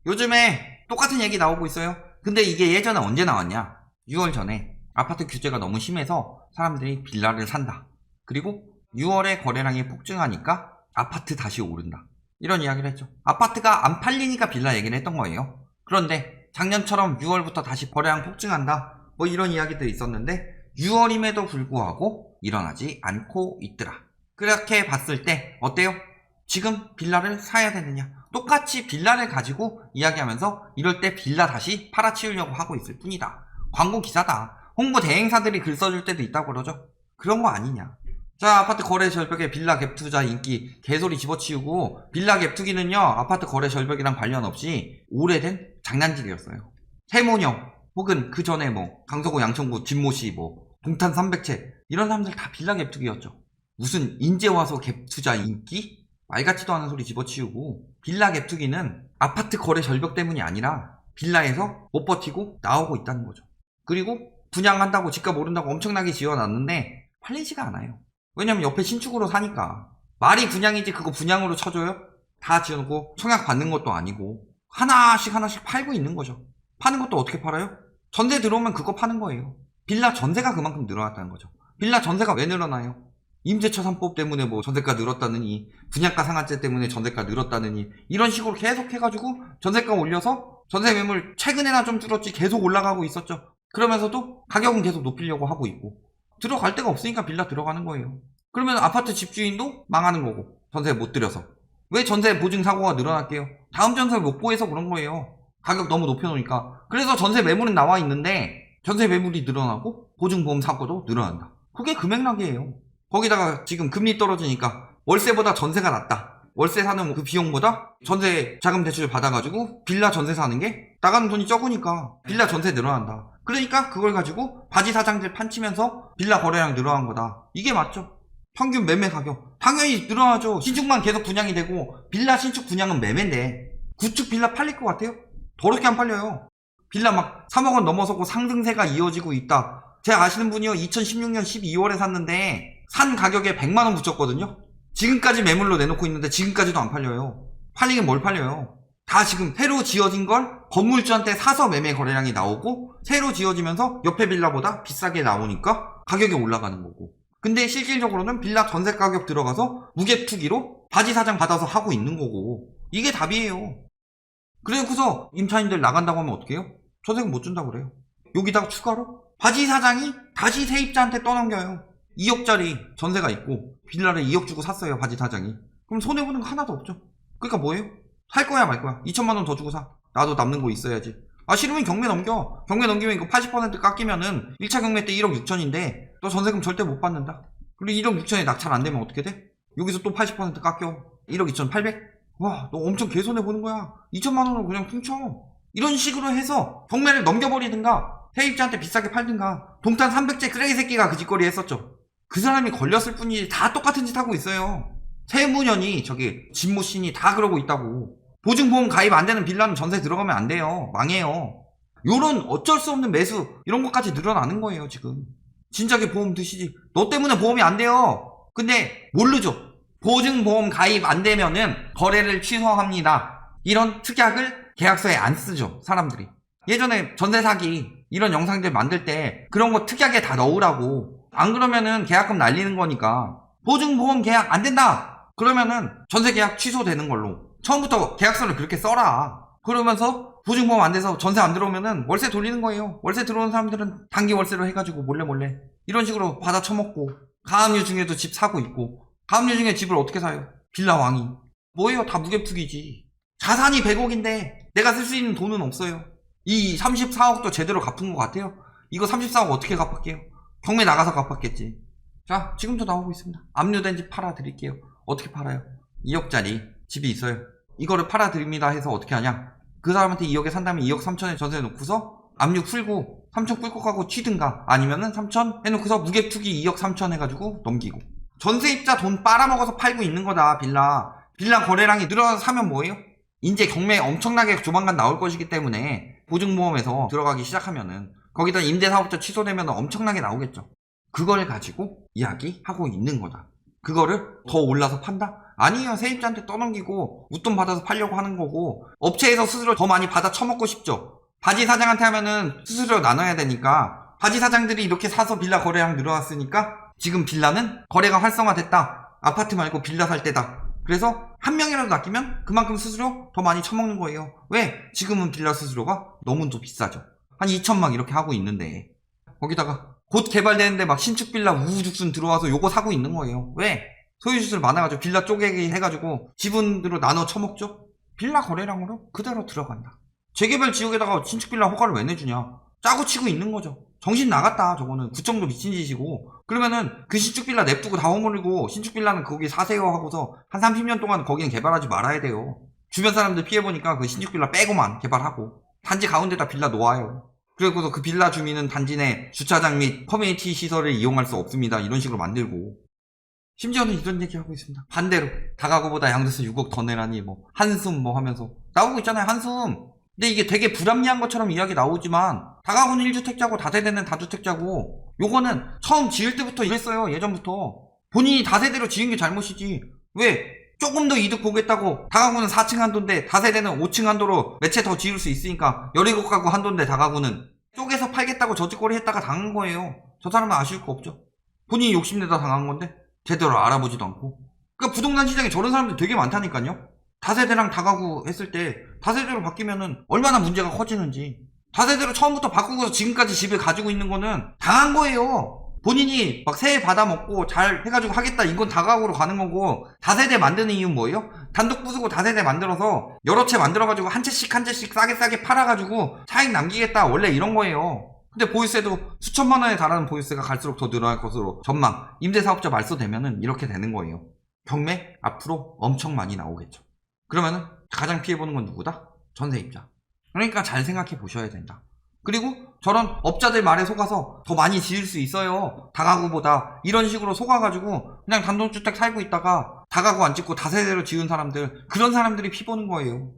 요즘에 똑같은 얘기 나오고 있어요. 근데 이게 예전에 언제 나왔냐? 6월 전에 아파트 규제가 너무 심해서 사람들이 빌라를 산다. 그리고 6월에 거래량이 폭증하니까 아파트 다시 오른다. 이런 이야기를 했죠. 아파트가 안 팔리니까 빌라 얘기를 했던 거예요. 그런데 작년처럼 6월부터 다시 거래량 폭증한다. 뭐 이런 이야기들이 있었는데 6월임에도 불구하고 일어나지 않고 있더라. 그렇게 봤을 때 어때요? 지금 빌라를 사야 되느냐? 똑같이 빌라를 가지고 이야기하면서 이럴 때 빌라 다시 팔아치우려고 하고 있을 뿐이다. 광고 기사다. 홍보 대행사들이 글 써줄 때도 있다고 그러죠. 그런 거 아니냐. 자, 아파트 거래 절벽에 빌라 갭 투자 인기 개소리 집어치우고, 빌라 갭 투기는요 아파트 거래 절벽이랑 관련 없이 오래된 장난질이었어요. 세모녀 혹은 그 전에 뭐 강서구 양천구 진모씨 뭐 동탄 300채 이런 사람들 다 빌라 갭 투기였죠. 무슨 인제 와서 갭 투자 인기? 말 같지도 않은 소리 집어치우고, 빌라 갭 투기는 아파트 거래 절벽 때문이 아니라 빌라에서 못 버티고 나오고 있다는 거죠. 그리고 분양한다고 집값 오른다고 엄청나게 지어놨는데 팔리지가 않아요. 왜냐면 옆에 신축으로 사니까. 말이 분양이지 그거 분양으로 쳐줘요? 다 지어놓고 청약 받는 것도 아니고 하나씩 팔고 있는 거죠. 파는 것도 어떻게 팔아요? 전세 들어오면 그거 파는 거예요. 빌라 전세가 그만큼 늘어났다는 거죠. 빌라 전세가 왜 늘어나요? 임대차 3법 때문에 뭐 전세가 늘었다느니, 분양가 상한제 때문에 전세가 늘었다느니, 이런 식으로 계속 해가지고 전세가 올려서 전세 매물 최근에나 좀 줄었지 계속 올라가고 있었죠. 그러면서도 가격은 계속 높이려고 하고 있고, 들어갈 데가 없으니까 빌라 들어가는 거예요. 그러면 아파트 집주인도 망하는 거고, 전세 못 들여서. 왜 전세 보증 사고가 늘어날게요? 다음 전세를 못 구해서 그런 거예요. 가격 너무 높여놓으니까. 그래서 전세 매물은 나와 있는데 전세 매물이 늘어나고 보증보험 사고도 늘어난다. 그게 금액락이에요. 거기다가 지금 금리 떨어지니까 월세보다 전세가 낫다. 월세 사는 그 비용보다 전세 자금 대출 받아가지고 빌라 전세 사는 게 나가는 돈이 적으니까 빌라 전세 늘어난다. 그러니까 그걸 가지고 바지 사장들 판치면서 빌라 거래량 늘어난 거다. 이게 맞죠? 평균 매매 가격 당연히 늘어나죠. 신축만 계속 분양이 되고 빌라 신축 분양은 매매인데 구축 빌라 팔릴 것 같아요? 더럽게 안 팔려요. 빌라 막 3억 원 넘어서고 상승세가 이어지고 있다. 제가 아시는 분이요, 2016년 12월에 샀는데 산 가격에 100만 원 붙였거든요. 지금까지 매물로 내놓고 있는데 지금까지도 안 팔려요. 팔리긴 뭘 팔려요. 다 지금 새로 지어진 걸 건물주한테 사서 매매 거래량이 나오고, 새로 지어지면서 옆에 빌라보다 비싸게 나오니까 가격이 올라가는 거고. 근데 실질적으로는 빌라 전세 가격 들어가서 무갭 투기로 바지 사장 받아서 하고 있는 거고, 이게 답이에요. 그래서 임차인들 나간다고 하면 어떡해요? 전세금 못 준다고 그래요. 여기다가 추가로 바지 사장이 다시 세입자한테 떠넘겨요. 2억짜리 전세가 있고 빌라를 2억 주고 샀어요, 바지 사장이. 그럼 손해보는 거 하나도 없죠. 그러니까 뭐예요? 살 거야 말 거야? 2천만 원 더 주고 사. 나도 남는 거 있어야지. 아, 싫으면 경매 넘겨. 경매 넘기면 이거 80% 깎이면은 1차 경매 때 1억 6천인데 너 전세금 절대 못 받는다. 그리고 1억 6천에 낙찰 안 되면 어떻게 돼? 여기서 또 80% 깎여. 1억 2천 800? 와, 너 엄청 개손해 보는 거야. 2천만 원으로 그냥 퉁쳐. 이런 식으로 해서 경매를 넘겨버리든가 세입자한테 비싸게 팔든가. 동탄 300제 쓰레기 새끼가 그 짓거리 했었죠. 그 사람이 걸렸을 뿐이지 다 똑같은 짓 하고 있어요. 세무년이 저기 진모신이 다 그러고 있다고. 보증보험 가입 안 되는 빌라는 전세 들어가면 안 돼요. 망해요. 요런 어쩔 수 없는 매수 이런 것까지 늘어나는 거예요 지금. 진작에 보험 드시지. 너 때문에 보험이 안 돼요. 근데 모르죠. 보증보험 가입 안 되면은 거래를 취소합니다. 이런 특약을 계약서에 안 쓰죠 사람들이. 예전에 전세 사기 이런 영상들 만들 때 그런 거 특약에 다 넣으라고. 안 그러면은 계약금 날리는 거니까. 보증보험 계약 안 된다 그러면은 전세 계약 취소되는 걸로 처음부터 계약서를 그렇게 써라. 그러면서 보증보험 안 돼서 전세 안 들어오면은 월세 돌리는 거예요. 월세 들어오는 사람들은 단기 월세로 해가지고 몰래 이런 식으로 받아 처먹고, 가압류 중에도 집 사고 있고. 가압류 중에 집을 어떻게 사요? 빌라 왕이. 뭐예요? 다 무갭 투기지. 자산이 100억인데 내가 쓸 수 있는 돈은 없어요. 이 34억도 제대로 갚은 것 같아요? 이거 34억 어떻게 갚을게요? 경매 나가서 갚았겠지. 자, 지금도 나오고 있습니다. 압류된 집 팔아드릴게요. 어떻게 팔아요? 2억짜리 집이 있어요. 이거를 팔아드립니다 해서 어떻게 하냐? 그 사람한테 2억에 산다면 2억 3천에 전세 놓고서 압류 풀고 3천 꿀꺽하고 취든가, 아니면은 3천 해놓고서 무갭 투기 2억 3천 해가지고 넘기고. 전세입자 돈 빨아먹어서 팔고 있는 거다. 빌라 거래량이 늘어나서 사면 뭐예요? 이제 경매 엄청나게 조만간 나올 것이기 때문에 보증보험에서 들어가기 시작하면은 거기다 임대사업자 취소되면 엄청나게 나오겠죠. 그걸 가지고 이야기하고 있는 거다. 그거를 더 올라서 판다? 아니에요. 세입자한테 떠넘기고 웃돈 받아서 팔려고 하는 거고, 업체에서 수수료 더 많이 받아 처먹고 싶죠. 바지 사장한테 하면은 수수료 나눠야 되니까, 바지 사장들이 이렇게 사서 빌라 거래량 늘어났으니까 지금 빌라는 거래가 활성화됐다. 아파트 말고 빌라 살 때다. 그래서 한 명이라도 낚이면 그만큼 수수료 더 많이 처먹는 거예요. 왜? 지금은 빌라 수수료가 너무도 비싸죠. 한 2천막 이렇게 하고 있는데, 거기다가 곧 개발되는데 막 신축 빌라 우후죽순 들어와서 요거 사고 있는 거예요. 왜? 소유주들 많아가지고 빌라 쪼개기 해가지고 지분으로 나눠 처먹죠? 빌라 거래량으로 그대로 들어간다. 재개발 지역에다가 신축 빌라 허가를 왜 내주냐? 짜고 치고 있는 거죠. 정신 나갔다. 저거는 구청도 미친 짓이고, 그러면은 그 신축 빌라 냅두고 다 허물고 신축 빌라는 거기 사세요 하고서 한 30년 동안 거기는 개발하지 말아야 돼요. 주변 사람들 피해보니까 그 신축 빌라 빼고만 개발하고 단지 가운데다 빌라 놓아요. 그리고서 그 빌라 주민은 단지 내 주차장 및 커뮤니티 시설을 이용할 수 없습니다. 이런 식으로 만들고, 심지어는 이런 얘기하고 있습니다. 반대로 다가구보다 양도세 6억 더 내라니 뭐 한숨 뭐 하면서 나오고 있잖아요. 한숨. 근데 이게 되게 불합리한 것처럼 이야기 나오지만, 다가구는 1주택자고 다세대는 다주택자고, 요거는 처음 지을 때부터 이랬어요. 예전부터. 본인이 다세대로 지은 게 잘못이지. 왜? 조금 더 이득 보겠다고 다가구는 4층 한도인데 다세대는 5층 한도로 몇 채 더 지을 수 있으니까 17가구 한도인데 다가구는 쪼개서 팔겠다고 저짓거리 했다가 당한 거예요. 저 사람은 아쉬울 거 없죠. 본인이 욕심내다 당한 건데 제대로 알아보지도 않고. 그러니까 부동산 시장에 저런 사람들 되게 많다니까요. 다세대랑 다가구 했을 때 다세대로 바뀌면은 얼마나 문제가 커지는지. 다세대로 처음부터 바꾸고서 지금까지 집을 가지고 있는 거는 당한 거예요. 본인이 막 세해 받아먹고 잘 해가지고 하겠다, 이건 다가구로 가는 거고, 다세대 만드는 이유는 뭐예요? 단독 부수고 다세대 만들어서 여러 채 만들어가지고 한 채씩 싸게 팔아가지고 차익 남기겠다, 원래 이런 거예요. 근데 보유세도 수천만 원에 달하는 보유세가 갈수록 더 늘어날 것으로 전망, 임대사업자 말소되면은 이렇게 되는 거예요. 경매 앞으로 엄청 많이 나오겠죠. 그러면은 가장 피해보는 건 누구다? 전세입자. 그러니까 잘 생각해 보셔야 된다. 그리고 저런 업자들 말에 속아서 더 많이 지을 수 있어요. 다가구보다. 이런 식으로 속아가지고 그냥 단독주택 살고 있다가 다가구 안 짓고 다세대로 지은 사람들, 그런 사람들이 피보는 거예요.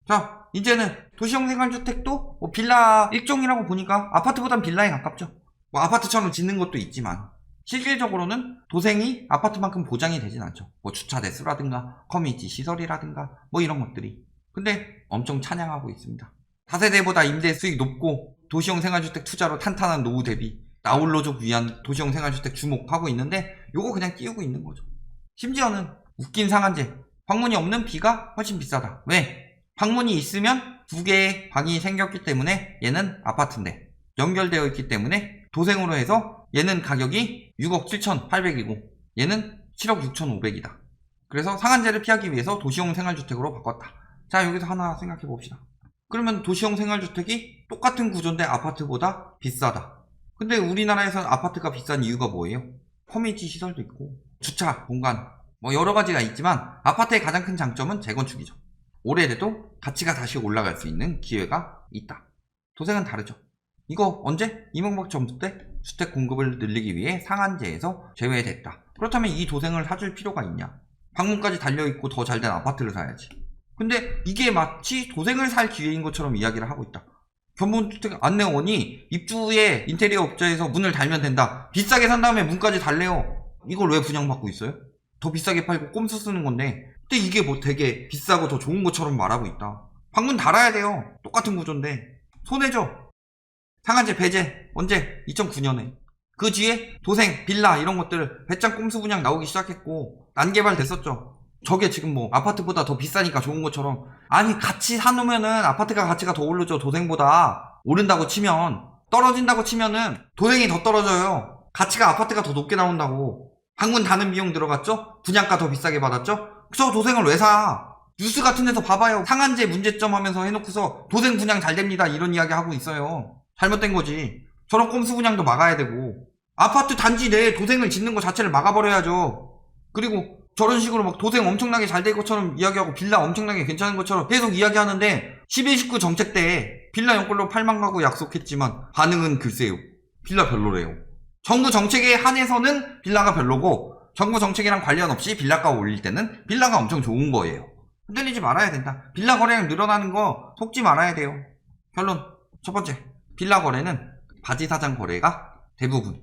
자, 이제는 도시형 생활주택도 뭐 빌라 일종이라고 보니까 아파트보단 빌라에 가깝죠. 뭐 아파트처럼 짓는 것도 있지만 실질적으로는 도생이 아파트만큼 보장이 되진 않죠. 뭐 주차 대수라든가 커뮤니티 시설이라든가 뭐 이런 것들이. 근데 엄청 찬양하고 있습니다. 다세대보다 임대 수익 높고 도시형 생활주택 투자로 탄탄한 노후 대비, 나홀로족 위한 도시형 생활주택 주목하고 있는데 요거 그냥 띄우고 있는 거죠. 심지어는 웃긴 상한제, 방문이 없는 B가 훨씬 비싸다. 왜? 방문이 있으면 2개의 방이 생겼기 때문에 얘는 아파트인데, 연결되어 있기 때문에 도생으로 해서 얘는 가격이 6억 7,800이고 얘는 7억 6,500이다. 그래서 상한제를 피하기 위해서 도시형 생활주택으로 바꿨다. 자, 여기서 하나 생각해 봅시다. 그러면 도시형 생활주택이 똑같은 구조인데 아파트보다 비싸다. 근데 우리나라에서는 아파트가 비싼 이유가 뭐예요? 커뮤니티 시설도 있고 주차 공간 뭐 여러 가지가 있지만, 아파트의 가장 큰 장점은 재건축이죠. 오래돼도 가치가 다시 올라갈 수 있는 기회가 있다. 도생은 다르죠. 이거 언제? 이명박 정부 때 주택 공급을 늘리기 위해 상한제에서 제외됐다. 그렇다면 이 도생을 사줄 필요가 있냐? 방문까지 달려있고 더 잘된 아파트를 사야지. 근데 이게 마치 도생을 살 기회인 것처럼 이야기를 하고 있다. 견본주택 안내원이 입주에 인테리어 업자에서 문을 달면 된다. 비싸게 산 다음에 문까지 달래요. 이걸 왜 분양받고 있어요? 더 비싸게 팔고 꼼수 쓰는 건데, 근데 이게 뭐 되게 비싸고 더 좋은 것처럼 말하고 있다. 방문 달아야 돼요. 똑같은 구조인데 손해죠. 상한제 배제 언제? 2009년에. 그 뒤에 도생, 빌라 이런 것들 배짱 꼼수 분양 나오기 시작했고 난개발 됐었죠. 저게 지금 뭐 아파트보다 더 비싸니까 좋은 것처럼. 아니, 같이 사놓으면은 아파트가 가치가 더 오르죠. 도생보다. 오른다고 치면. 떨어진다고 치면은 도생이 더 떨어져요. 가치가 아파트가 더 높게 나온다고. 방문 다는 비용 들어갔죠? 분양가 더 비싸게 받았죠? 저 도생을 왜 사? 뉴스 같은 데서 봐봐요. 상한제 문제점 하면서 해놓고서 도생 분양 잘 됩니다 이런 이야기 하고 있어요. 잘못된 거지. 저런 꼼수 분양도 막아야 되고, 아파트 단지 내에 도생을 짓는 것 자체를 막아버려야죠. 그리고 저런 식으로 막 도생 엄청나게 잘 될 것처럼 이야기하고 빌라 엄청나게 괜찮은 것처럼 계속 이야기하는데, 11, 19 정책 때 빌라 연골로 8만 가구 약속했지만 반응은 글쎄요. 빌라 별로래요. 정부 정책에 한해서는 빌라가 별로고, 정부 정책이랑 관련 없이 빌라가 올릴 때는 빌라가 엄청 좋은 거예요. 흔들리지 말아야 된다. 빌라 거래량 늘어나는 거 속지 말아야 돼요. 결론 첫 번째, 빌라 거래는 바지사장 거래가 대부분,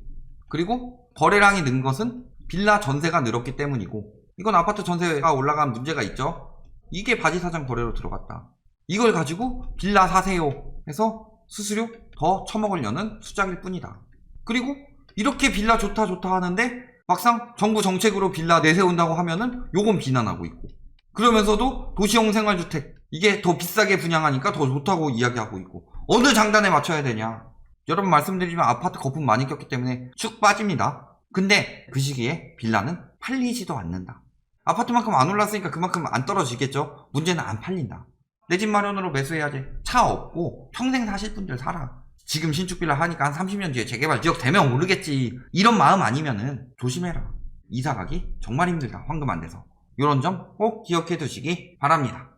그리고 거래량이 는 것은 빌라 전세가 늘었기 때문이고, 이건 아파트 전세가 올라간 문제가 있죠. 이게 바지사장 거래로 들어갔다. 이걸 가지고 빌라 사세요 해서 수수료 더 쳐먹으려는 수작일 뿐이다. 그리고 이렇게 빌라 좋다 하는데 막상 정부 정책으로 빌라 내세운다고 하면은 요건 비난하고 있고, 그러면서도 도시형 생활주택 이게 더 비싸게 분양하니까 더 좋다고 이야기하고 있고, 어느 장단에 맞춰야 되냐. 여러분 말씀드리지만 아파트 거품 많이 꼈기 때문에 축 빠집니다. 근데 그 시기에 빌라는 팔리지도 않는다. 아파트만큼 안 올랐으니까 그만큼 안 떨어지겠죠. 문제는 안 팔린다. 내 집 마련으로 매수해야지. 차 없고 평생 사실 분들 살아. 지금 신축 빌라 하니까 한 30년 뒤에 재개발 지역 되면 모르겠지. 이런 마음 아니면은 조심해라. 이사 가기 정말 힘들다. 황금 안 돼서. 이런 점 꼭 기억해 두시기 바랍니다.